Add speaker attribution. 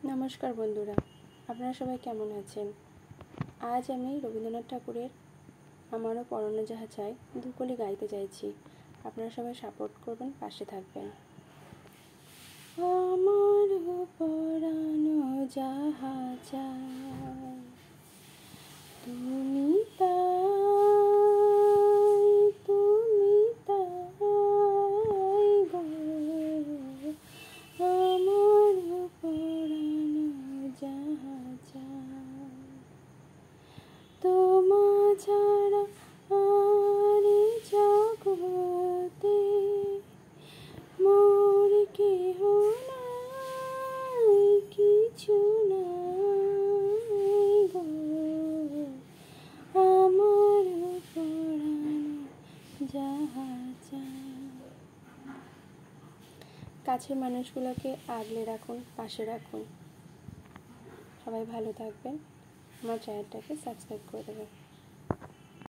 Speaker 1: নমস্কার বন্ধুরা, আপনারা সবাই কেমন আছেন? আজ আমি রবীন্দ্রনাথ ঠাকুরের আমারও পরানো যাহা চাই দুকলি গাইতে চাইছি। আপনারা সবাই সাপোর্ট করবেন, পাশে থাকবেন। আমারও পরানো যাহা চাই তুমি তাই, তুমি তাই গো। আমারও পরানো যাহা চাই তোমা ছাড়া আর জগতে মোর কেহ নাই, কিছু নাই গো। আমার পরানো যাহা চাই। কাছের মানুষগুলোকে আগলে রাখুন, পাশে রাখুন। সবাই ভালো থাকবেন। আমার চ্যানেলটাকে সাবস্ক্রাইব করে দেবেন।